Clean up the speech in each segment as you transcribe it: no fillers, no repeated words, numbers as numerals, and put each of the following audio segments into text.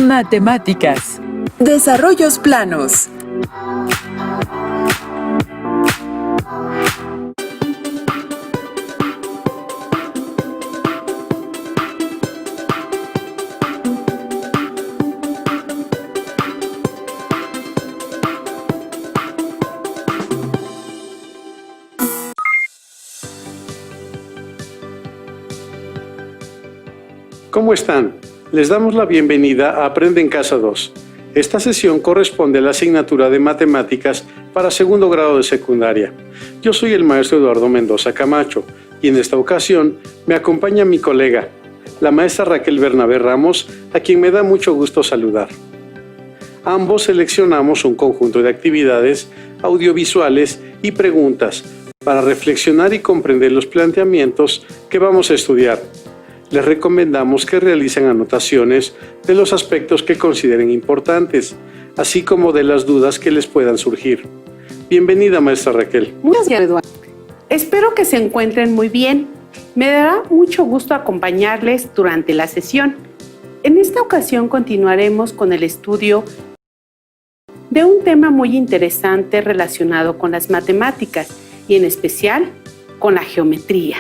Matemáticas. Desarrollos planos. ¿Cómo están? Les damos la bienvenida a Aprende en Casa 2. Esta sesión corresponde a la asignatura de Matemáticas para segundo grado de secundaria. Yo soy el maestro Eduardo Mendoza Camacho y en esta ocasión me acompaña mi colega, la maestra Raquel Bernabé Ramos, a quien me da mucho gusto saludar. Ambos seleccionamos un conjunto de actividades audiovisuales y preguntas para reflexionar y comprender los planteamientos que vamos a estudiar. Les recomendamos que realicen anotaciones de los aspectos que consideren importantes, así como de las dudas que les puedan surgir. Bienvenida, maestra Raquel. Muchas gracias, Eduardo. Espero que se encuentren muy bien. Me dará mucho gusto acompañarles durante la sesión. En esta ocasión continuaremos con el estudio de un tema muy interesante relacionado con las matemáticas y en especial con la geometría.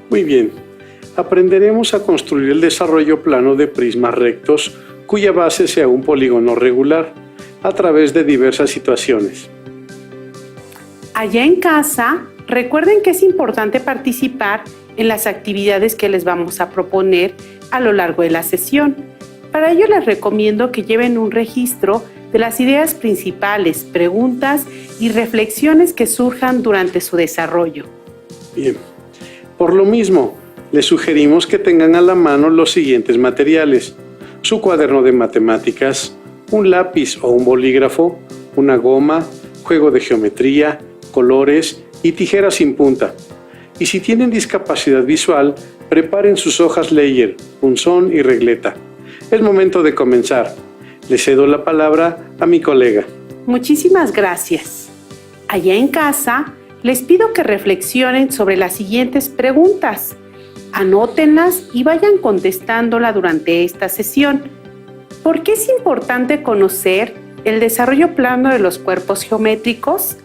Muy bien. Aprenderemos a construir el desarrollo plano de prismas rectos cuya base sea un polígono regular a través de diversas situaciones. Allá en casa, recuerden que es importante participar en las actividades que les vamos a proponer a lo largo de la sesión. Para ello les recomiendo que lleven un registro de las ideas principales, preguntas y reflexiones que surjan durante su desarrollo. Bien. Por lo mismo, les sugerimos que tengan a la mano los siguientes materiales: su cuaderno de matemáticas, un lápiz o un bolígrafo, una goma, juego de geometría, colores y tijeras sin punta. Y si tienen discapacidad visual, preparen sus hojas Leyer, punzón y regleta. Es momento de comenzar. Le cedo la palabra a mi colega. Muchísimas gracias. Allá en casa, les pido que reflexionen sobre las siguientes preguntas. Anótenlas y vayan contestándola durante esta sesión. ¿Por qué es importante conocer el desarrollo plano de los cuerpos geométricos?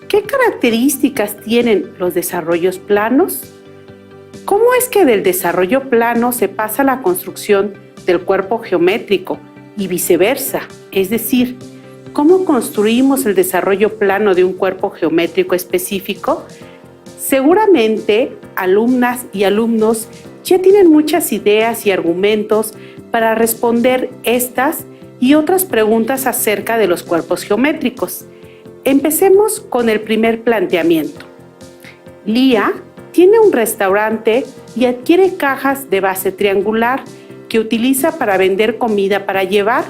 ¿Qué características tienen los desarrollos planos? ¿Cómo es que del desarrollo plano se pasa a la construcción del cuerpo geométrico y viceversa? Es decir, ¿cómo construimos el desarrollo plano de un cuerpo geométrico específico? Seguramente, alumnas y alumnos ya tienen muchas ideas y argumentos para responder estas y otras preguntas acerca de los cuerpos geométricos. Empecemos con el primer planteamiento. Lía tiene un restaurante y adquiere cajas de base triangular que utiliza para vender comida para llevar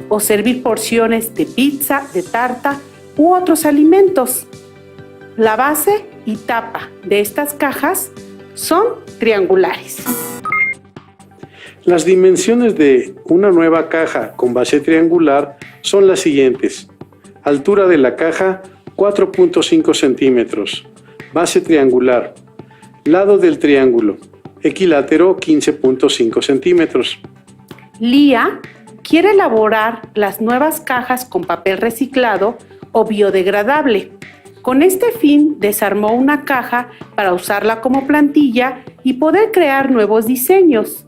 o servir porciones de pizza, de tarta u otros alimentos. La base y tapa de estas cajas son triangulares. Las dimensiones de una nueva caja con base triangular son las siguientes: altura de la caja 4.5 centímetros, base triangular, lado del triángulo, equilátero 15.5 centímetros. Lía quiere elaborar las nuevas cajas con papel reciclado o biodegradable. Con este fin, desarmó una caja para usarla como plantilla y poder crear nuevos diseños.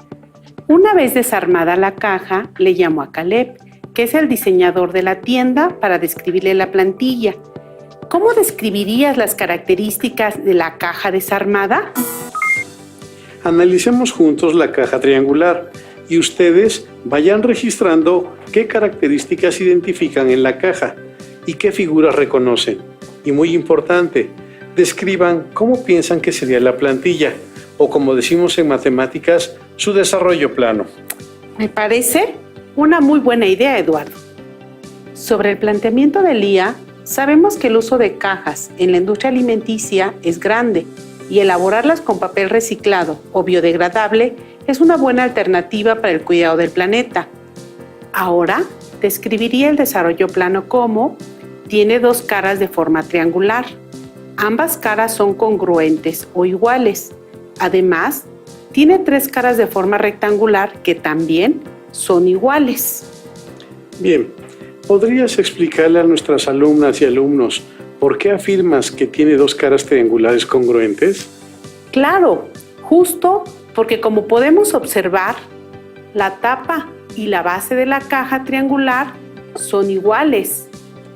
Una vez desarmada la caja, le llamó a Caleb, que es el diseñador de la tienda, para describirle la plantilla. ¿Cómo describirías las características de la caja desarmada? Analicemos juntos la caja triangular y ustedes vayan registrando qué características identifican en la caja y qué figuras reconocen. Y muy importante, describan cómo piensan que sería la plantilla, o como decimos en matemáticas, su desarrollo plano. Me parece una muy buena idea, Eduardo. Sobre el planteamiento de Lía, sabemos que el uso de cajas en la industria alimenticia es grande y elaborarlas con papel reciclado o biodegradable es una buena alternativa para el cuidado del planeta. Ahora, describiría el desarrollo plano como: tiene dos caras de forma triangular. Ambas caras son congruentes o iguales. Además, tiene tres caras de forma rectangular que también son iguales. Bien, ¿podrías explicarle a nuestras alumnas y alumnos por qué afirmas que tiene dos caras triangulares congruentes? Claro, justo porque como podemos observar, la tapa y la base de la caja triangular son iguales.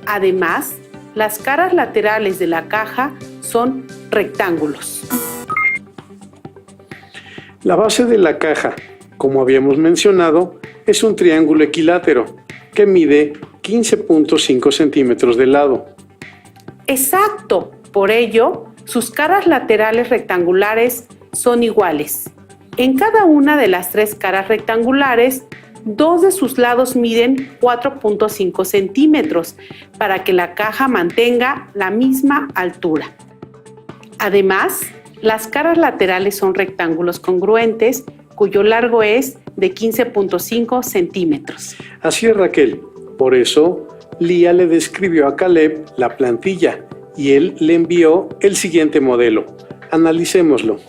Además, las caras laterales de la caja son rectángulos. La base de la caja, como habíamos mencionado, es un triángulo equilátero que mide 15.5 centímetros de lado. Exacto, por ello, sus caras laterales rectangulares son iguales. En cada una de las tres caras rectangulares, dos de sus lados miden 4.5 centímetros para que la caja mantenga la misma altura. Además, las caras laterales son rectángulos congruentes cuyo largo es de 15.5 centímetros. Así es, Raquel. Por eso, Lía le describió a Caleb la plantilla y él le envió el siguiente modelo. Analicémoslo.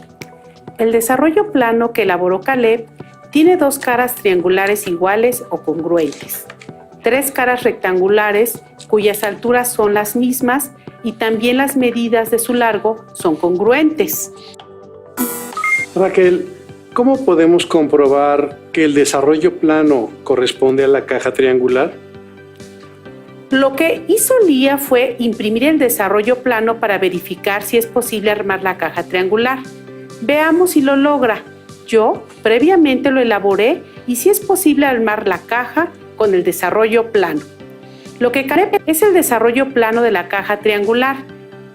El desarrollo plano que elaboró Caleb tiene dos caras triangulares iguales o congruentes, tres caras rectangulares cuyas alturas son las mismas y también las medidas de su largo son congruentes. Raquel, ¿cómo podemos comprobar que el desarrollo plano corresponde a la caja triangular? Lo que hizo Lía fue imprimir el desarrollo plano para verificar si es posible armar la caja triangular. Veamos si lo logra. Yo previamente lo elaboré y si es posible armar la caja con el desarrollo plano. Lo que Caleb es el desarrollo plano de la caja triangular.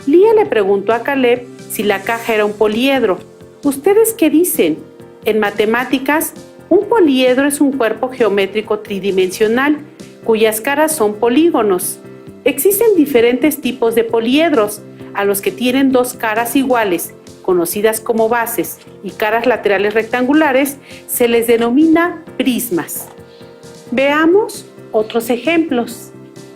Lía le preguntó a Caleb si la caja era un poliedro. ¿Ustedes qué dicen? En matemáticas, un poliedro es un cuerpo geométrico tridimensional cuyas caras son polígonos. Existen diferentes tipos de poliedros, a los que tienen dos caras iguales, conocidas como bases, y caras laterales rectangulares, se les denomina prismas. Veamos otros ejemplos.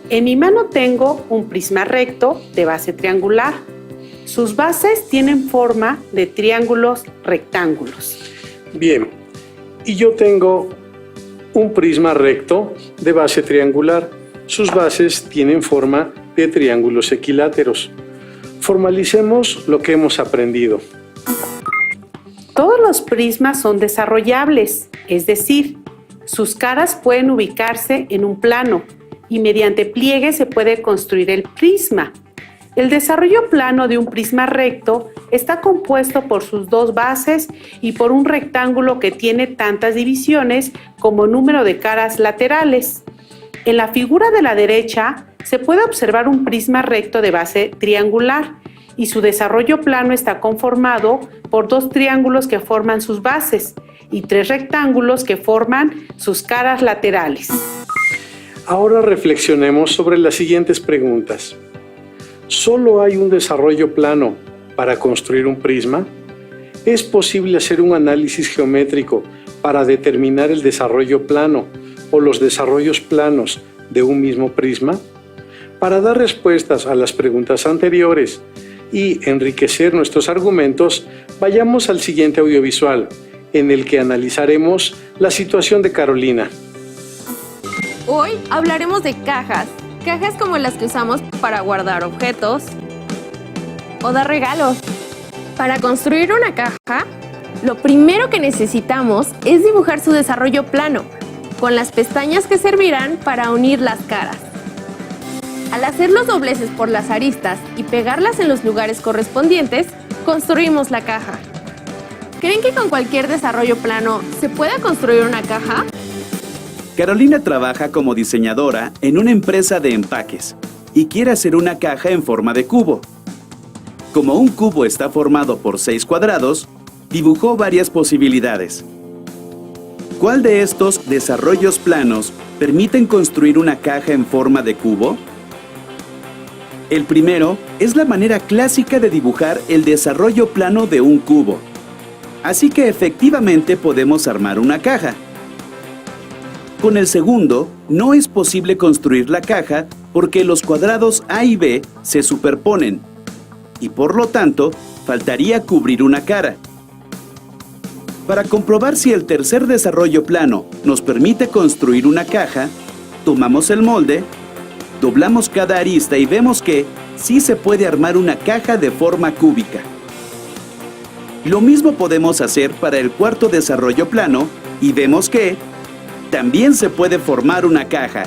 En mi mano tengo un prisma recto de base triangular. Sus bases tienen forma de triángulos rectángulos. Bien, y yo tengo un prisma recto de base triangular. Sus bases tienen forma de triángulos equiláteros. Formalicemos lo que hemos aprendido. Todos los prismas son desarrollables, es decir, sus caras pueden ubicarse en un plano y mediante pliegues se puede construir el prisma. El desarrollo plano de un prisma recto está compuesto por sus dos bases y por un rectángulo que tiene tantas divisiones como número de caras laterales. En la figura de la derecha se puede observar un prisma recto de base triangular y su desarrollo plano está conformado por dos triángulos que forman sus bases y tres rectángulos que forman sus caras laterales. Ahora reflexionemos sobre las siguientes preguntas. ¿Solo hay un desarrollo plano para construir un prisma? ¿Es posible hacer un análisis geométrico para determinar el desarrollo plano o los desarrollos planos de un mismo prisma? Para dar respuestas a las preguntas anteriores y enriquecer nuestros argumentos, vayamos al siguiente audiovisual, en el que analizaremos la situación de Carolina. Hoy hablaremos de cajas como las que usamos para guardar objetos o dar regalos. Para construir una caja, lo primero que necesitamos es dibujar su desarrollo plano, con las pestañas que servirán para unir las caras. Al hacer los dobleces por las aristas y pegarlas en los lugares correspondientes, construimos la caja. ¿Creen que con cualquier desarrollo plano se pueda construir una caja? Carolina trabaja como diseñadora en una empresa de empaques y quiere hacer una caja en forma de cubo. Como un cubo está formado por 6 cuadrados, dibujó varias posibilidades. ¿Cuál de estos desarrollos planos permiten construir una caja en forma de cubo? El primero es la manera clásica de dibujar el desarrollo plano de un cubo. Así que efectivamente podemos armar una caja. Con el segundo, no es posible construir la caja porque los cuadrados A y B se superponen y por lo tanto, faltaría cubrir una cara. Para comprobar si el tercer desarrollo plano nos permite construir una caja, tomamos el molde, doblamos cada arista y vemos que sí se puede armar una caja de forma cúbica. Lo mismo podemos hacer para el cuarto desarrollo plano y vemos que también se puede formar una caja.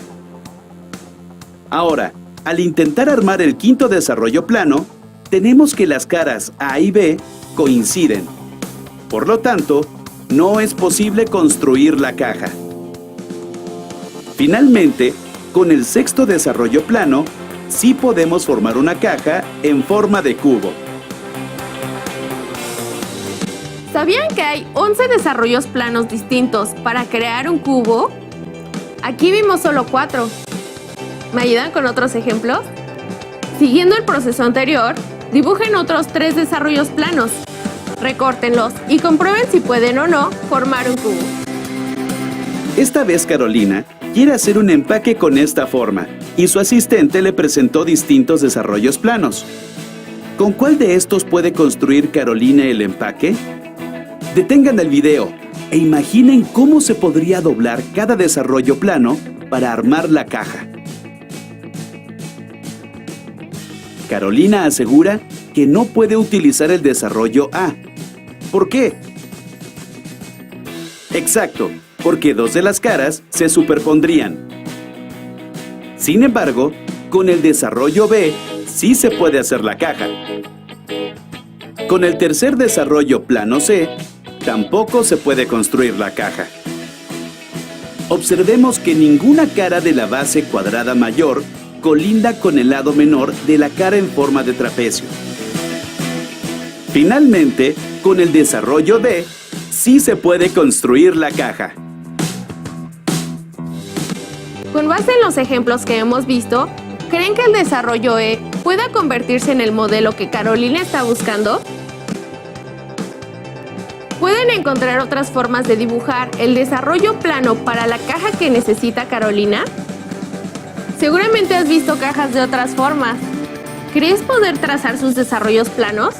Ahora, al intentar armar el quinto desarrollo plano, tenemos que las caras A y B coinciden. Por lo tanto, no es posible construir la caja. Finalmente, con el sexto desarrollo plano, sí podemos formar una caja en forma de cubo. ¿Sabían que hay 11 desarrollos planos distintos para crear un cubo? Aquí vimos solo 4. ¿Me ayudan con otros ejemplos? Siguiendo el proceso anterior, dibujen otros 3 desarrollos planos. Recórtenlos y comprueben si pueden o no formar un cubo. Esta vez Carolina quiere hacer un empaque con esta forma y su asistente le presentó distintos desarrollos planos. ¿Con cuál de estos puede construir Carolina el empaque? Detengan el video e imaginen cómo se podría doblar cada desarrollo plano para armar la caja. Carolina asegura que no puede utilizar el desarrollo A. ¿Por qué? Exacto, porque 2 de las caras se superpondrían. Sin embargo, con el desarrollo B sí se puede hacer la caja. Con el tercer desarrollo plano C, tampoco se puede construir la caja. Observemos que ninguna cara de la base cuadrada mayor colinda con el lado menor de la cara en forma de trapecio. Finalmente, con el desarrollo D, sí se puede construir la caja. Con base en los ejemplos que hemos visto, ¿creen que el desarrollo E pueda convertirse en el modelo que Carolina está buscando? ¿Pueden encontrar otras formas de dibujar el desarrollo plano para la caja que necesita Carolina? Seguramente has visto cajas de otras formas. ¿Crees poder trazar sus desarrollos planos?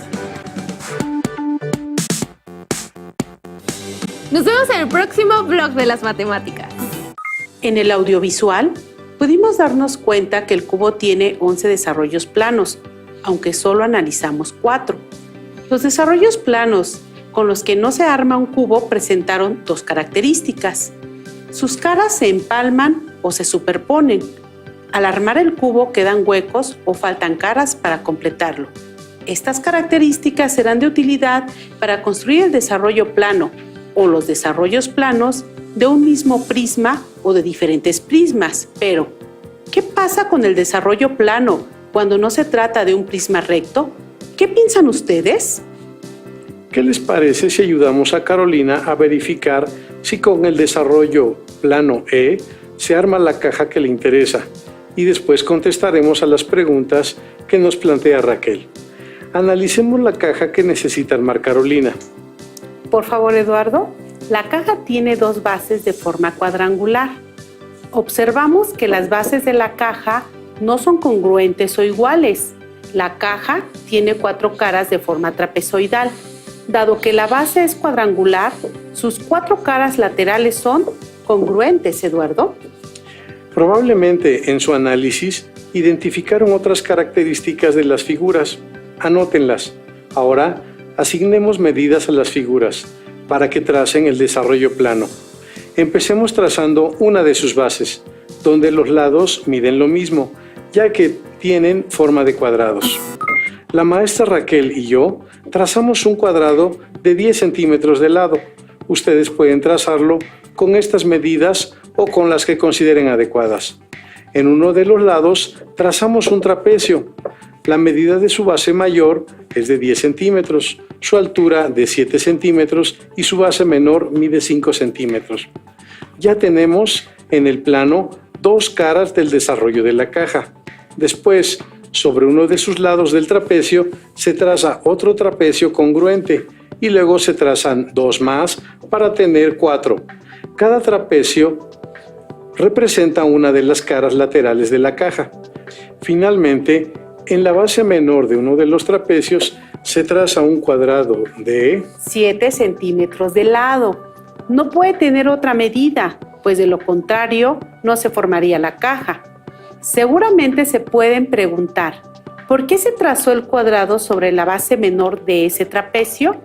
Nos vemos en el próximo vlog de las matemáticas. En el audiovisual, pudimos darnos cuenta que el cubo tiene 11 desarrollos planos, aunque solo analizamos 4. Los desarrollos planos con los que no se arma un cubo presentaron 2 características. Sus caras se empalman o se superponen. Al armar el cubo quedan huecos o faltan caras para completarlo. Estas características serán de utilidad para construir el desarrollo plano o los desarrollos planos de un mismo prisma o de diferentes prismas. Pero, ¿qué pasa con el desarrollo plano cuando no se trata de un prisma recto? ¿Qué piensan ustedes? ¿Qué les parece si ayudamos a Carolina a verificar si con el desarrollo plano E se arma la caja que le interesa? Y después contestaremos a las preguntas que nos plantea Raquel. Analicemos la caja que necesita armar Carolina. Por favor, Eduardo. La caja tiene 2 bases de forma cuadrangular. Observamos que las bases de la caja no son congruentes o iguales. La caja tiene 4 caras de forma trapezoidal. Dado que la base es cuadrangular, sus 4 caras laterales son congruentes, Eduardo. Probablemente en su análisis identificaron otras características de las figuras. Anótenlas. Ahora asignemos medidas a las figuras para que tracen el desarrollo plano. Empecemos trazando una de sus bases, donde los lados miden lo mismo, ya que tienen forma de cuadrados. La maestra Raquel y yo trazamos un cuadrado de 10 centímetros de lado. Ustedes pueden trazarlo con estas medidas o con las que consideren adecuadas. En uno de los lados trazamos un trapecio. La medida de su base mayor es de 10 centímetros, su altura de 7 centímetros y su base menor mide 5 centímetros. Ya tenemos en el plano 2 caras del desarrollo de la caja. Después, sobre uno de sus lados del trapecio se traza otro trapecio congruente y luego se trazan 2 más para tener 4. Cada trapecio representa una de las caras laterales de la caja. Finalmente, en la base menor de uno de los trapecios Se traza un cuadrado de 7 centímetros de lado. No puede tener otra medida, pues de lo contrario no se formaría la caja. Seguramente se pueden preguntar, ¿por qué se trazó el cuadrado sobre la base menor de ese trapecio?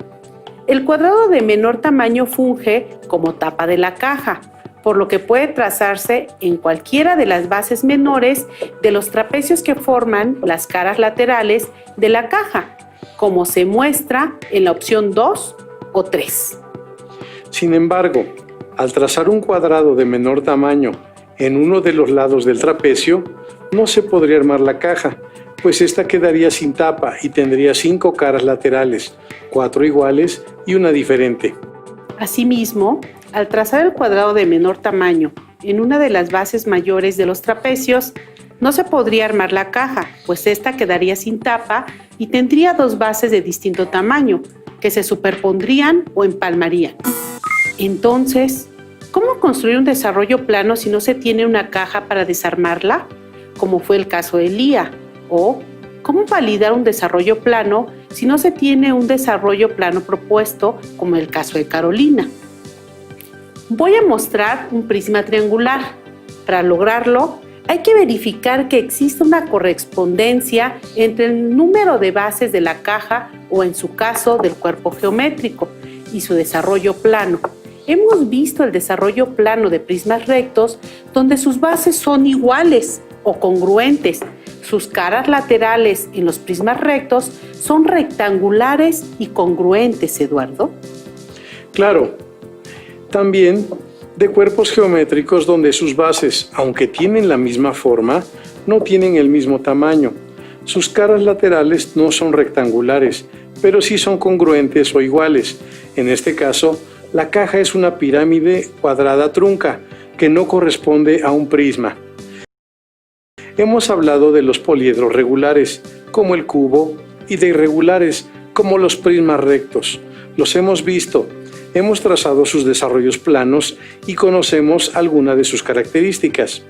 El cuadrado de menor tamaño funge como tapa de la caja, por lo que puede trazarse en cualquiera de las bases menores de los trapecios que forman las caras laterales de la caja, como se muestra en la opción 2 o 3. Sin embargo, al trazar un cuadrado de menor tamaño en uno de los lados del trapecio, no se podría armar la caja, pues esta quedaría sin tapa y tendría 5 caras laterales, 4 iguales y una diferente. Asimismo, al trazar el cuadrado de menor tamaño en una de las bases mayores de los trapecios, no se podría armar la caja, pues esta quedaría sin tapa y tendría 2 bases de distinto tamaño, que se superpondrían o empalmarían. Entonces, ¿cómo construir un desarrollo plano si no se tiene una caja para desarmarla? Como fue el caso de Lía. O, ¿cómo validar un desarrollo plano si no se tiene un desarrollo plano propuesto, como el caso de Carolina? Voy a mostrar un prisma triangular. Para lograrlo, hay que verificar que existe una correspondencia entre el número de bases de la caja o, en su caso, del cuerpo geométrico y su desarrollo plano. Hemos visto el desarrollo plano de prismas rectos donde sus bases son iguales o congruentes. Sus caras laterales en los prismas rectos son rectangulares y congruentes, Eduardo. Claro, también de cuerpos geométricos donde sus bases, aunque tienen la misma forma, no tienen el mismo tamaño. Sus caras laterales no son rectangulares, pero sí son congruentes o iguales. En este caso, la caja es una pirámide cuadrada trunca, que no corresponde a un prisma. Hemos hablado de los poliedros regulares, como el cubo, y de irregulares, como los prismas rectos. Los hemos visto, hemos trazado sus desarrollos planos y conocemos algunas de sus características.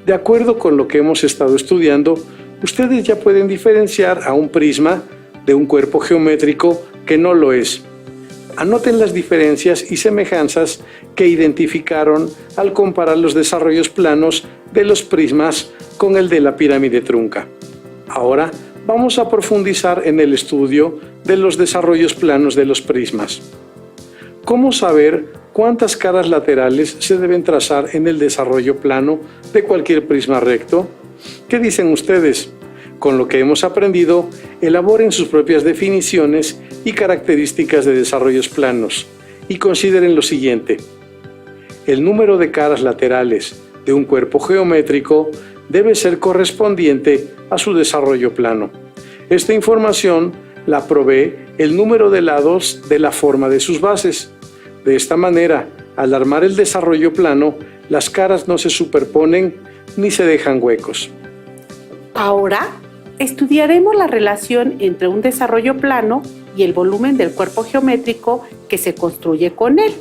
De acuerdo con lo que hemos estado estudiando, ustedes ya pueden diferenciar a un prisma de un cuerpo geométrico que no lo es. Anoten las diferencias y semejanzas que identificaron al comparar los desarrollos planos de los prismas con el de la pirámide trunca. Ahora vamos a profundizar en el estudio de los desarrollos planos de los prismas. ¿Cómo saber cuántas caras laterales se deben trazar en el desarrollo plano de cualquier prisma recto? ¿Qué dicen ustedes? Con lo que hemos aprendido, elaboren sus propias definiciones y características de desarrollos planos y consideren lo siguiente. El número de caras laterales de un cuerpo geométrico debe ser correspondiente a su desarrollo plano. Esta información la provee el número de lados de la forma de sus bases. De esta manera, al armar el desarrollo plano, las caras no se superponen ni se dejan huecos. Ahora, estudiaremos la relación entre un desarrollo plano y el volumen del cuerpo geométrico que se construye con él.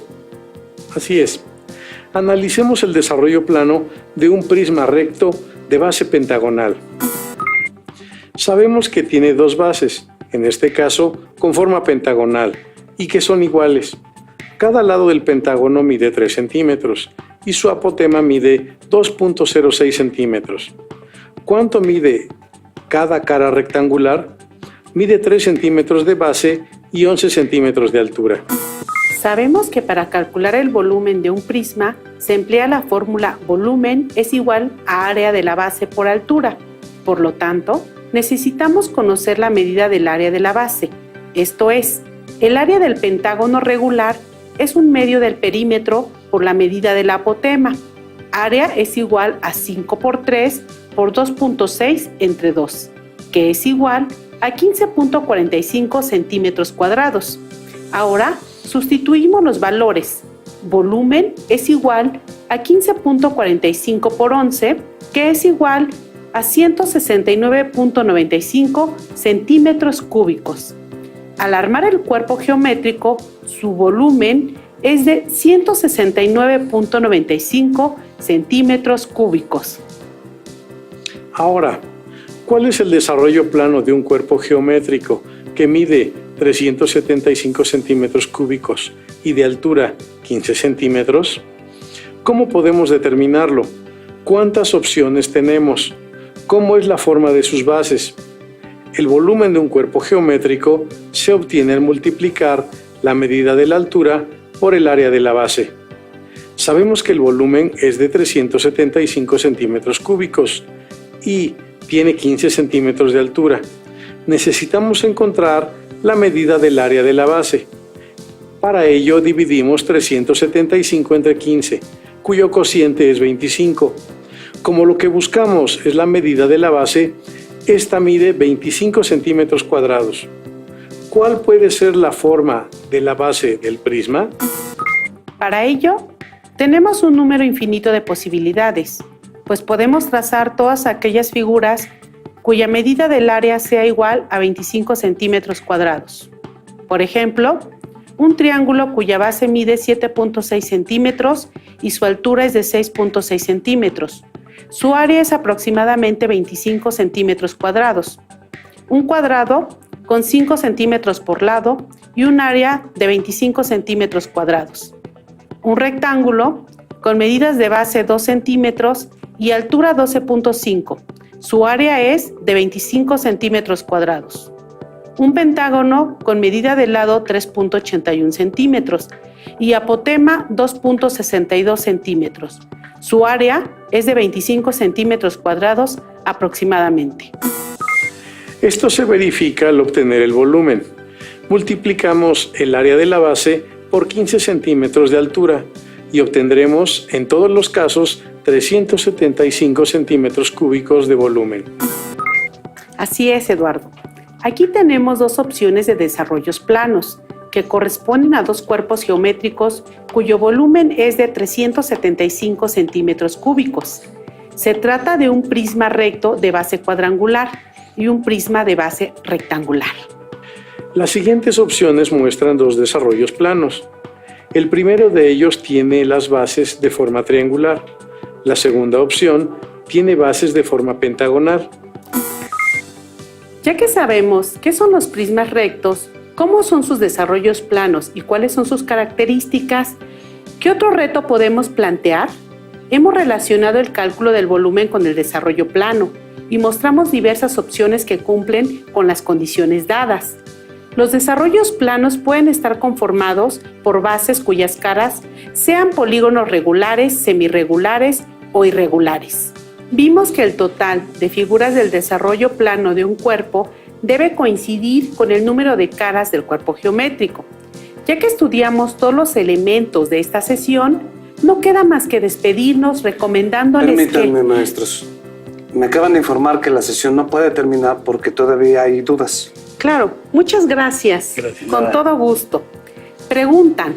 Así es. Analicemos el desarrollo plano de un prisma recto de base pentagonal. Sabemos que tiene 2 bases, en este caso con forma pentagonal, y que son iguales. Cada lado del pentágono mide 3 centímetros y su apotema mide 2.06 centímetros. ¿Cuánto mide cada cara rectangular? Mide 3 centímetros de base y 11 centímetros de altura. Sabemos que para calcular el volumen de un prisma se emplea la fórmula volumen es igual a área de la base por altura. Por lo tanto, necesitamos conocer la medida del área de la base. Esto es, el área del pentágono regular es un medio del perímetro por la medida del apotema. Área es igual a 5 por 3 por 2.6 entre 2, que es igual a 15.45 centímetros cuadrados. Ahora, sustituimos los valores. Volumen es igual a 15.45 por 11, que es igual a 169.95 centímetros cúbicos. Al armar el cuerpo geométrico, su volumen es de 169.95 centímetros cúbicos. Ahora, ¿cuál es el desarrollo plano de un cuerpo geométrico que mide 375 centímetros cúbicos y de altura 15 centímetros? ¿Cómo podemos determinarlo? ¿Cuántas opciones tenemos? ¿Cómo es la forma de sus bases? El volumen de un cuerpo geométrico se obtiene al multiplicar la medida de la altura por el área de la base. Sabemos que el volumen es de 375 centímetros cúbicos y tiene 15 centímetros de altura. Necesitamos encontrar la medida del área de la base. Para ello dividimos 375 entre 15, cuyo cociente es 25. Como lo que buscamos es la medida de la base, esta mide 25 centímetros cuadrados. ¿Cuál puede ser la forma de la base del prisma? Para ello, tenemos un número infinito de posibilidades, pues podemos trazar todas aquellas figuras cuya medida del área sea igual a 25 centímetros cuadrados. Por ejemplo, un triángulo cuya base mide 7.6 centímetros y su altura es de 6.6 centímetros. Su área es aproximadamente 25 centímetros cuadrados. Un cuadrado con 5 centímetros por lado y un área de 25 centímetros cuadrados. Un rectángulo con medidas de base 2 centímetros y altura 12.5. Su área es de 25 centímetros cuadrados. Un pentágono con medida de lado 3.81 centímetros y apotema 2.62 centímetros. Su área es de 25 centímetros cuadrados aproximadamente. Esto se verifica al obtener el volumen. Multiplicamos el área de la base por 15 centímetros de altura y obtendremos en todos los casos 375 centímetros cúbicos de volumen. Así es, Eduardo. Aquí tenemos dos opciones de desarrollos planos que corresponden a dos cuerpos geométricos cuyo volumen es de 375 centímetros cúbicos. Se trata de un prisma recto de base cuadrangular y un prisma de base rectangular. Las siguientes opciones muestran dos desarrollos planos. El primero de ellos tiene las bases de forma triangular. La segunda opción tiene bases de forma pentagonal. Ya que sabemos qué son los prismas rectos, cómo son sus desarrollos planos y cuáles son sus características, ¿qué otro reto podemos plantear? Hemos relacionado el cálculo del volumen con el desarrollo plano y mostramos diversas opciones que cumplen con las condiciones dadas. Los desarrollos planos pueden estar conformados por bases cuyas caras sean polígonos regulares, semirregulares o irregulares. Vimos que el total de figuras del desarrollo plano de un cuerpo debe coincidir con el número de caras del cuerpo geométrico. Ya que estudiamos todos los elementos de esta sesión, no queda más que despedirnos recomendándoles Permítanme, maestros. Me acaban de informar que la sesión no puede terminar porque todavía hay dudas. Claro, muchas gracias. Con todo gusto. Preguntan,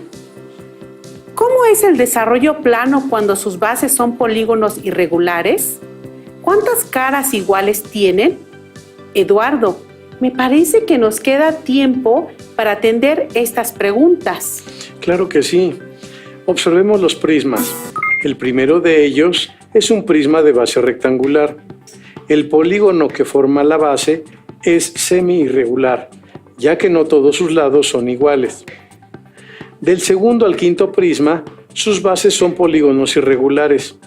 ¿cómo es el desarrollo plano cuando sus bases son polígonos irregulares? ¿Cuántas caras iguales tienen? Eduardo, me parece que nos queda tiempo para atender estas preguntas. Claro que sí. Observemos los prismas. El primero de ellos es un prisma de base rectangular. El polígono que forma la base es semi-irregular, ya que no todos sus lados son iguales. Del segundo al quinto prisma, sus bases son polígonos irregulares.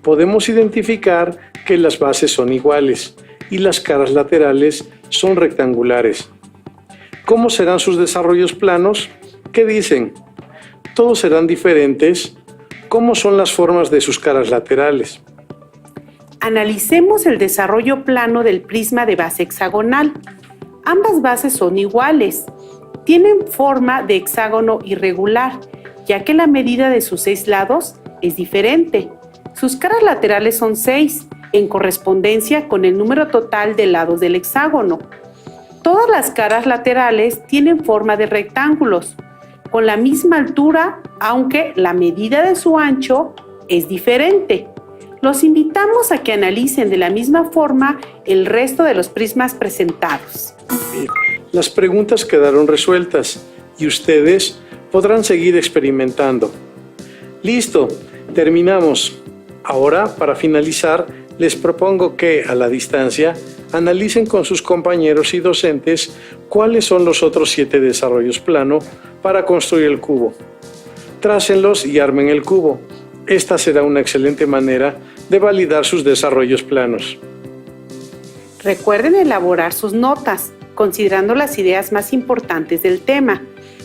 Podemos identificar que las bases son iguales y las caras laterales son rectangulares. ¿Cómo serán sus desarrollos planos? ¿Qué dicen? ¿Todos serán diferentes? ¿Cómo son las formas de sus caras laterales? Analicemos el desarrollo plano del prisma de base hexagonal. Ambas bases son iguales. Tienen forma de hexágono irregular, ya que la medida de sus 6 lados es diferente. Sus caras laterales son 6, en correspondencia con el número total de lados del hexágono. Todas las caras laterales tienen forma de rectángulos, con la misma altura, aunque la medida de su ancho es diferente. Los invitamos a que analicen de la misma forma el resto de los prismas presentados. Las preguntas quedaron resueltas y ustedes podrán seguir experimentando. Listo, terminamos. Ahora, para finalizar, les propongo que, a la distancia, analicen con sus compañeros y docentes ¿Cuáles son los otros 7 desarrollos plano para construir el cubo? Trácenlos y armen el cubo. Esta será una excelente manera de validar sus desarrollos planos. Recuerden elaborar sus notas, considerando las ideas más importantes del tema.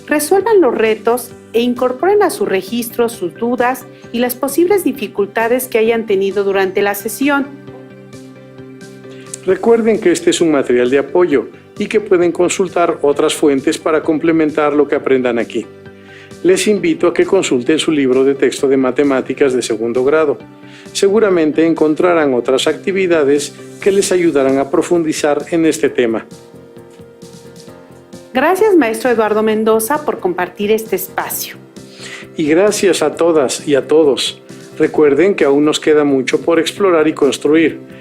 Resuelvan los retos e incorporen a su registro sus dudas y las posibles dificultades que hayan tenido durante la sesión. Recuerden que este es un material de apoyo y que pueden consultar otras fuentes para complementar lo que aprendan aquí. Les invito a que consulten su libro de texto de matemáticas de segundo grado. Seguramente encontrarán otras actividades que les ayudarán a profundizar en este tema. Gracias, maestro Eduardo Mendoza, por compartir este espacio. Y gracias a todas y a todos. Recuerden que aún nos queda mucho por explorar y construir.